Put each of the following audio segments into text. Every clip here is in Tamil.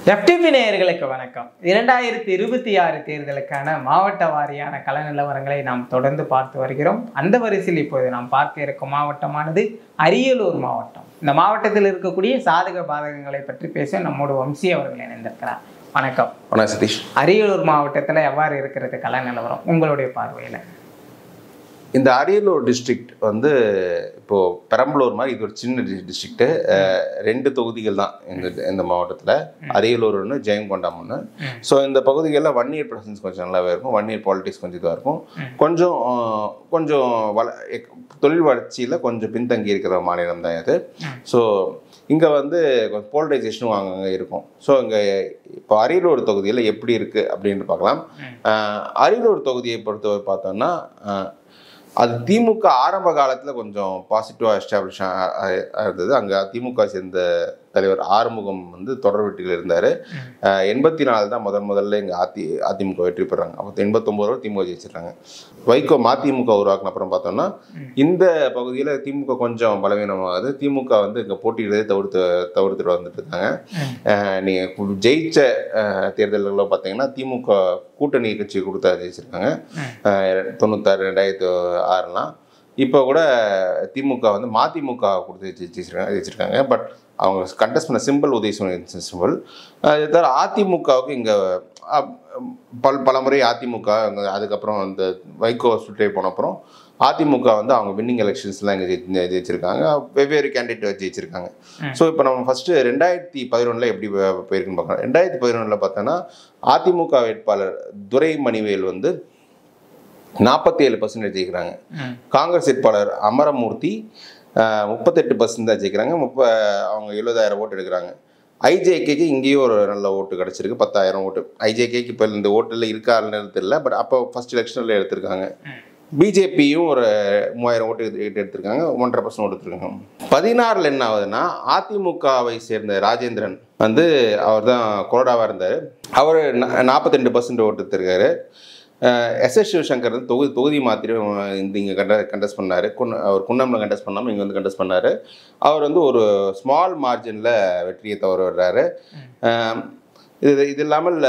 எஃப்டிபி நேயர்களுக்கு வணக்கம். 2026 தேர்தலுக்கான மாவட்ட வாரியான கள நிலவரங்களை நாம் தொடர்ந்து பார்த்து வருகிறோம். அந்த வரிசையில் இப்போது நாம் பார்க்க இருக்கும் மாவட்டமானது அரியலூர் மாவட்டம். இந்த மாவட்டத்தில் இருக்கக்கூடிய சாதக பாதகங்களை பற்றி பேச நம்மோடு வம்சி அவர்கள் இணைந்திருக்கிறார். வணக்கம். வணக்கம் சதீஷ். அரியலூர் மாவட்டத்தில் எவ்வாறு இருக்கிறது கள நிலவரம் உங்களுடைய பார்வையில்? இந்த அரியலூர் டிஸ்ட்ரிக்ட் வந்து இப்போது பெரம்பலூர் மாதிரி இது ஒரு சின்ன டிஸ்ட்ரிக்ட்டு. 2 தொகுதிகள் தான் இந்த மாவட்டத்தில், அரியலூர் ஒன்று, ஜெயங்கொண்டம் ஒன்று. ஸோ இந்த பகுதிகளில் 1 இயர் ப்ரெசன்ஸ் கொஞ்சம் நல்லாவே இருக்கும், 1 இயர் பாலிட்டிக்ஸ் கொஞ்சம் இதாக இருக்கும். கொஞ்சம் தொழில் வளர்ச்சியில் கொஞ்சம் பின்தங்கி இருக்கிற மாநிலம் தான் இது. ஸோ இங்கே வந்து கொஞ்சம் போலரைசேஷனும் அங்கங்கே இருக்கும். ஸோ இங்கே இப்போ அரியலூர் தொகுதியில் எப்படி இருக்குது அப்படின்னு பார்க்கலாம். அரியலூர் தொகுதியை பொறுத்தவரை பார்த்தோம்னா அது திமுக ஆரம்ப காலத்தில் கொஞ்சம் பாசிட்டிவாக எஸ்டாப்ளிஷ் இருந்தது. அங்கே திமுக சேர்ந்த தலைவர் ஆறுமுகம் வந்து தொடர் வெற்றியில் இருந்தார். 84 தான் முதல்ல இங்கே அதிமுக வெற்றி பெறாங்க. அப்போ 89 திமுக ஜெயிச்சிருக்காங்க. வைகோ மதிமுக உருவாக்கின அப்புறம் பார்த்தோம்னா இந்த பகுதியில் திமுக கொஞ்சம் பலவீனமாகுது. திமுக வந்து இங்கே போட்டியிடவே தவிர்த்துட்டு வந்துட்டு இருக்காங்க. நீங்கள் ஜெயிச்ச தேர்தல்களில் பார்த்தீங்கன்னா திமுக கூட்டணி கட்சி கொடுத்தா ஜெயிச்சிருக்காங்க 96 2006லாம். இப்போ கூட திமுக வந்து மதிமுக கொடுத்து ஜெயிச்சிருக்காங்க. பட் அவங்க கண்டெஸ்ட் பண்ண சிம்பிள் உதயசூரியன் சிம்பிள். இது தவிர அதிமுகவுக்கு இங்கே பல முறை அதிமுக அதுக்கப்புறம் இந்த வைகோ சுற்றே போன அப்புறம் அதிமுக வந்து அவங்க வின்னிங் எலெக்ஷன்ஸ்லாம் இங்கே ஜெயிச்சிருக்காங்க. வெவ்வேறு கேண்டிடேட் ஜெயிச்சிருக்காங்க. ஸோ இப்போ நம்ம ஃபஸ்ட்டு 2011 எப்படி போயிருக்குன்னு பார்க்கலாம். 2011 பார்த்தோன்னா அதிமுக வேட்பாளர் துரைமணிவேல் வந்து 47% ஜெயிக்கிறாங்க. காங்கிரஸ் வேட்பாளர் அமரமூர்த்தி 38% தான் ஜெயிக்கிறாங்க. அவங்க 70,000 ஓட்டு எடுக்கிறாங்க. ஐஜேகேக்கு இங்கேயும் ஒரு நல்ல ஓட்டு கிடச்சிருக்கு, 10,000 ஓட்டு. ஐஜேகேக்கு இப்போ இந்த ஓட்டில் இருக்காருன்னு தெரியல, பட் அப்போ ஃபர்ஸ்ட் எலெக்ஷனில் எடுத்திருக்காங்க. பிஜேபியும் ஒரு 3000 ஓட்டு எடுத்திருக்காங்க, 1.5% ஓட்டு எடுத்திருக்காங்க. 16 என்ன ஆகுதுன்னா அதிமுகவை சேர்ந்த ராஜேந்திரன் வந்து அவர் தான் கொறடாவாக இருந்தார். அவர் 42% ஓட்டு எடுத்திருக்காரு. எஸ்எஸ் சிவசங்கர் வந்து தொகுதி மாத்திரை இங்கே கண்டெஸ்ட் பண்ணார். அவர் குன்னமில் கண்டெஸ்ட் பண்ணாமல் இங்கே வந்து கண்டெஸ்ட் பண்ணார். அவர் வந்து ஒரு ஸ்மால் மார்ஜினில் வெற்றியை தவற விடுறாரு. இது இல்லாமல்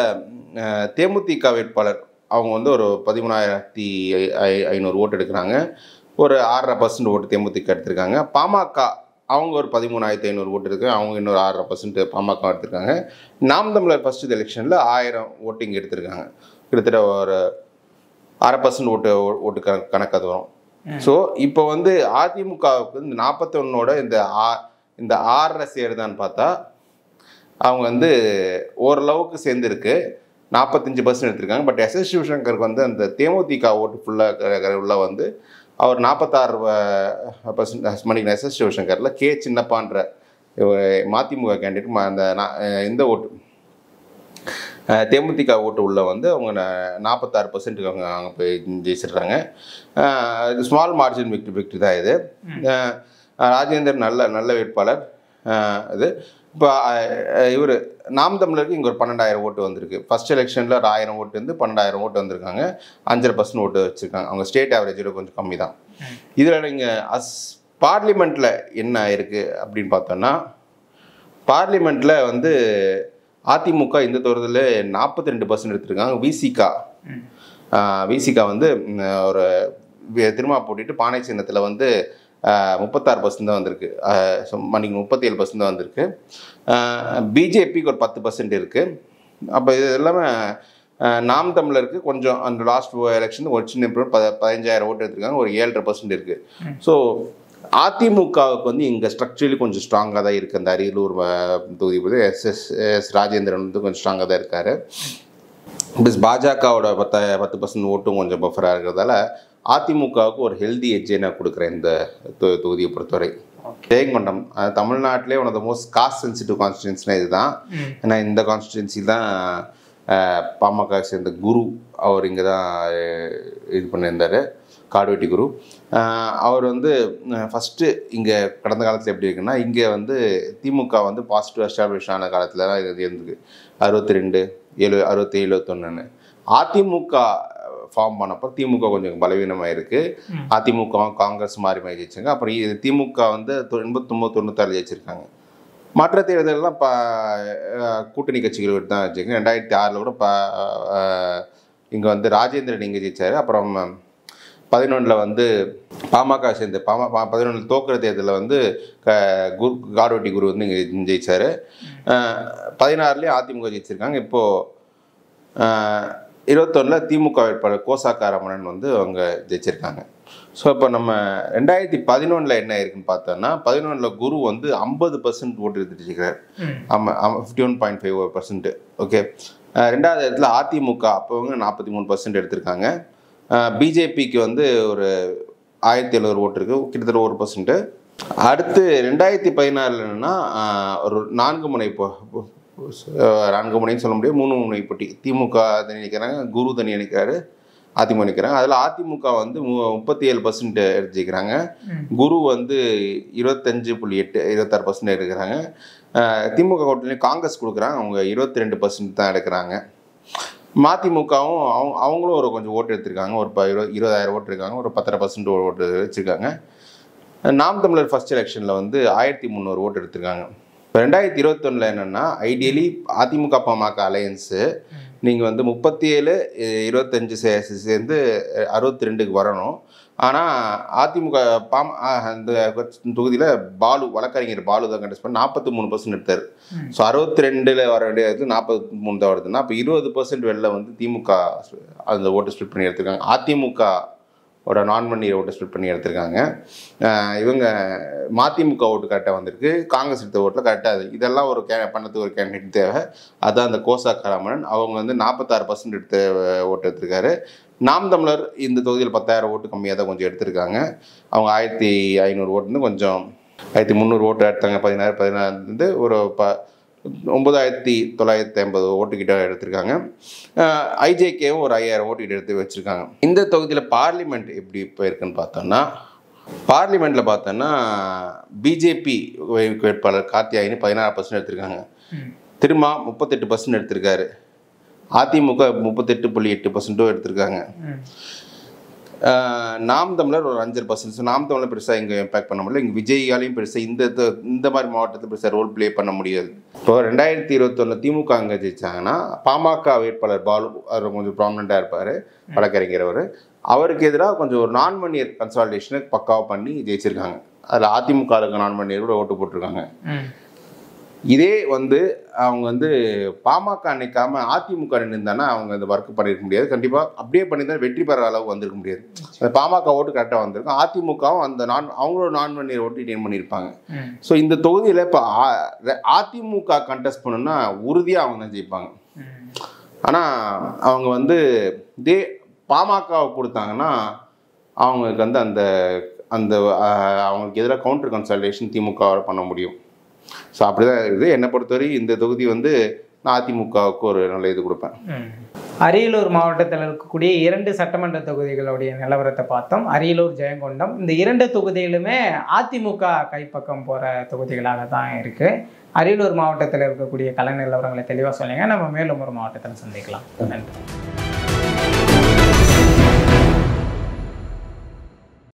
தேமுதிக வேட்பாளர் அவங்க வந்து ஒரு 13,500 ஓட்டு எடுக்கிறாங்க. ஒரு 6.5% ஓட்டு தேமுதிக எடுத்திருக்காங்க. பாமக அவங்க ஒரு 13,500 ஓட்டு இருக்குது, அவங்க இன்னொரு 6.5% பாமக எடுத்திருக்காங்க. நாம் தமிழர் ஃபர்ஸ்ட் எலெக்ஷனில் 1000 ஓட்டிங் எடுத்திருக்காங்க. கிட்டத்தட்ட ஒரு 6% ஓட்டு கணக்காக வரும். ஸோ இப்போ வந்து அதிமுகவுக்கு இந்த 41ஓட இந்த 6 சேருதான்னு பார்த்தா அவங்க வந்து ஓரளவுக்கு சேர்ந்துருக்கு, 45% எடுத்திருக்காங்க. பட் எஸ்எஸ் சிவசங்கருக்கு வந்து அந்த தேமுதிக ஓட்டு ஃபுல்லாக உள்ள வந்து அவர் 46% மணிக்கு எஸ்எஸ் சிவசங்கரில் கே சின்னப்பான்ற மதிமுக கேண்டிடேட் அந்த இந்த ஓட்டு தேமுதிக ஓட்டு உள்ள வந்து அவங்க 46% அங்கே போய் ஜெயிச்சிடுறாங்க. இது ஸ்மால் மார்ஜின் விக்ட்ரி தான் இது. ராஜேந்தர் நல்ல வேட்பாளர். இது இப்போ இவர் நாம் தமிழருக்கு இங்கே ஒரு 12,000 ஓட்டு வந்திருக்கு. ஃபர்ஸ்ட் எலெக்ஷனில் ஒரு 1000 ஓட்டு வந்து 12,000 ஓட்டு வந்திருக்காங்க. 5.5% ஓட்டு வச்சுருக்காங்க. அவங்க ஸ்டேட் ஆவரேஜோட கொஞ்சம் கம்மி தான். இதில் நீங்கள் பார்லிமெண்ட்டில் என்ன ஆயிருக்கு அப்படின்னு பார்த்தோன்னா, பார்லிமெண்ட்டில் வந்து அதிமுக இந்த தேர்தலில் 42% எடுத்திருக்காங்க. விசிகா வந்து ஒரு திரும்ப போட்டிட்டு பானை சின்னத்தில் வந்து 36% தான் வந்திருக்கு. மணிக்கு 37% தான் வந்திருக்கு. பிஜேபிக்கு ஒரு 10% இருக்குது. அப்போ இது எல்லாமே நாம் தமிழருக்கு கொஞ்சம் அந்த லாஸ்ட் எலெக்ஷன் ஒரு சின்ன 15,000 ஓட்டு எடுத்திருக்காங்க, ஒரு 7.5% இருக்குது. ஸோ அதிமுகவுக்கு வந்து இங்கே ஸ்ட்ரக்சரலி கொஞ்சம் ஸ்ட்ராங்காக தான் இருக்குது. அந்த அரியலூர் தொகுதி போது எஸ் ராஜேந்திரன் வந்து கொஞ்சம் ஸ்ட்ராங்காக தான் இருக்கார். ப்ளஸ் பாஜகவோட 10% ஓட்டும் கொஞ்சம் பஃபராக இருக்கிறதால அதிமுகவுக்கு ஒரு ஹெல்தி எட்ஜே நான் கொடுக்குறேன் இந்த தொகுதியை பொறுத்தவரை. ஜெயங்கொண்டம் தமிழ்நாட்டிலே one of the most caste sensitive கான்ஸ்டிடுவன்சினா இதுதான். ஏன்னா இந்த கான்ஸ்டிடுவன்சி தான் பாமக சேர்ந்த குரு அவர் இங்கே தான் இது பண்ணியிருந்தார், காடுவெட்டி குரு. அவர் வந்து ஃபஸ்ட்டு இங்கே கடந்த காலத்தில் எப்படி இருக்குன்னா, இங்கே வந்து திமுக வந்து பாசிட்டிவ் எஸ்டாப்ளிஷ் ஆன காலத்தில் தான் இது இருந்துருக்கு. 62, 67, 71. அதிமுக ஃபார்ம் பண்ணப்போ திமுக கொஞ்சம் பலவீனமாக இருக்குது. அதிமுக காங்கிரஸ் மாறி ஜெயிச்சாங்க. அப்புறம் திமுக வந்து 89, 96 ஜெயிச்சிருக்காங்க. மற்ற தேர்தலெல்லாம் கூட்டணி கட்சிகள் தான் வச்சுக்கோங்க. 2006 கூட இங்கே வந்து ராஜேந்திரன் இங்கே ஜெயிச்சார். அப்புறம் 11 வந்து பாமக சேர்ந்து 11 தோக்குற தேர்தலில் வந்து காடோட்டி குரு வந்து இங்கே ஜெயிச்சார். 16 அதிமுக ஜெயிச்சிருக்காங்க. இப்போது 21 திமுக வேட்பாளர் கோசாக்கா ரமணன் வந்து அவங்க ஜெயிச்சிருக்காங்க. ஸோ இப்போ நம்ம 2011 என்ன இருக்குன்னு பார்த்தோம்னா 11 குரு வந்து 50% ஓட்டு எடுத்துருக்கிறார். 51.5%. ஓகே. 2வது இடத்துல அதிமுக அப்போவங்க 43% எடுத்திருக்காங்க. பிஜேபிக்கு வந்து ஒரு 1700 ஓட்டு இருக்குது, கிட்டத்தட்ட 1%. அடுத்து 2016 என்னன்னா ஒரு 4 முனைன்னு சொல்ல முடியாது, 3 முனை போட்டி. திமுக தனி நிற்கிறாங்க, குரு தனி நிற்கிறாரு, அதிமுக நிற்கிறாங்க. அதில் அதிமுக வந்து 37% எடுத்துக்கிறாங்க. குரு வந்து 25.8 26% எடுக்கிறாங்க. திமுக கூட்டணியில் காங்கிரஸ் கொடுக்குறாங்க, அவங்க 22% தான் எடுக்கிறாங்க. மதிமுகவும் அவங்களும் ஒரு கொஞ்சம் ஓட்டு எடுத்திருக்காங்க, ஒரு 20,000 ஓட்டு இருக்காங்க, ஒரு 10% ஓட்டு வச்சுருக்காங்க. நாம் தமிழர் ஃபர்ஸ்ட் எலெக்ஷனில் வந்து 1300 ஓட்டு எடுத்திருக்காங்க. இப்போ 2021 என்னென்னா ஐடியலி அதிமுக பாமக அலையன்ஸு நீங்கள் வந்து 37 25 சேர்ந்து 62க்கு வரணும். ஆனால் அதிமுக அந்த தொகுதியில் வழக்கறிஞர் பாலு தான் கண்டெஸ்ட் பண்ணி 43% எடுத்தார். ஸோ 62 வர வேண்டியது 43 தான் வருதுன்னா அப்போ 20% வெளில வந்து திமுக அந்த ஓட்டு ஸ்பிளிட் பண்ணி எடுத்திருக்காங்க. அதிமுக நான்மணியர் ஓட்டு ஸ்பிளிட் பண்ணி எடுத்திருக்காங்க. இவங்க மதிமுக ஓட்டு கரெக்டாக வந்திருக்கு, காங்கிரஸ் எடுத்த ஓட்டில் கரெக்டாக. இதெல்லாம் ஒரு பண்ணத்துக்கு ஒரு கேண்டிடேட் தேவை. அதுதான் அந்த கோசாக்கா ரமணன். அவங்க வந்து 46% எடுத்த ஓட்டு எடுத்திருக்காரு. நாம் தமிழர் இந்த தொகுதியில் 10,000 ஓட்டு கம்மியாக தான் கொஞ்சம் எடுத்திருக்காங்க. அவங்க 1500 ஓட்டு வந்து கொஞ்சம் 1300 ஓட்டு எடுத்தாங்க. 16 ஒரு 9,950 ஓட்டுக்கிட்ட எடுத்திருக்காங்க. ஐஜேகேவும் ஒரு 5000 ஓட்டுக்கிட்ட எடுத்து வச்சுருக்காங்க. இந்த தொகுதியில் பார்லிமெண்ட் எப்படி இப்போ இருக்குன்னு பார்த்தோன்னா பார்லிமெண்ட்டில் பார்த்தோன்னா பிஜேபி வேட்பாளர் கார்த்தியாயினி 16% எடுத்திருக்காங்க. திருமா 38% எடுத்திருக்காரு. அதிமுக 38.8% எடுத்திருக்காங்க. நாம் தமிழர் ஒரு 5%. ஸோ நாம் தமிழர் பெருசாக இங்கே இம்பேக்ட் பண்ண முடியல. இங்கே விஜயாலையும் பெருசாக இந்த மாதிரி மாவட்டத்தில் பெருசாக ரோல் ப்ளே பண்ண முடியாது. இப்போ 2021 திமுக அங்கே ஜெயிச்சாங்கன்னா பாமக வேட்பாளர் பாலு அவர் கொஞ்சம் ப்ராமினெண்ட்டாக இருப்பார், வழக்கறிஞர். அவருக்கு எதிராக கொஞ்சம் ஒரு நான்மணியர் கன்சால்டேஷனை பக்காவாக பண்ணி ஜெயிச்சிருக்காங்க. அதில் அதிமுக நான்மணியர் கூட ஓட்டு போட்டிருக்காங்க. இதே வந்து அவங்க வந்து பாமக நிற்காம அதிமுக நின்றுந்தானா அவங்க இந்த ஒர்க் பண்ணியிருக்க முடியாது. கண்டிப்பாக அப்படியே பண்ணியிருந்தால் வெற்றி பெற அளவுக்கு வந்திருக்க முடியாது. அந்த பாமக ஓட்டு கரெக்டாக வந்திருக்கும். அதிமுகவும் அந்த அவங்களோட 4 ஓட்டு டெயின் பண்ணியிருப்பாங்க. ஸோ இந்த தொகுதியில் இப்போ அதிமுக கண்டெஸ்ட் பண்ணணும்னா உறுதியாக அவங்க தான் ஜெயிப்பாங்க. ஆனால் அவங்க வந்து இதே பாமகவை கொடுத்தாங்கன்னா அவங்களுக்கு வந்து அந்த அந்த அவங்களுக்கு எதிராக கவுண்டர் கன்சல்டேஷன் திமுகவால் பண்ண முடியும். ஸோ அப்படி தான் இருக்குது. என்னை பொறுத்தவரை இந்த தொகுதி வந்து நான் அதிமுகவுக்கு ஒரு நல்ல இது கொடுப்பேன். அரியலூர் மாவட்டத்தில் இருக்கக்கூடிய 2 சட்டமன்ற தொகுதிகளுடைய நிலவரத்தை பார்த்தோம். அரியலூர், ஜெயங்கொண்டம், இந்த 2 தொகுதியிலுமே அதிமுக கைப்பக்கம் போகிற தொகுதிகளாக தான் இருக்குது. அரியலூர் மாவட்டத்தில் இருக்கக்கூடிய கள நிலவரங்களை தெளிவாக சொன்னீங்க. நம்ம மேலும் ஒரு மாவட்டத்தில் சந்திக்கலாம். நன்றி.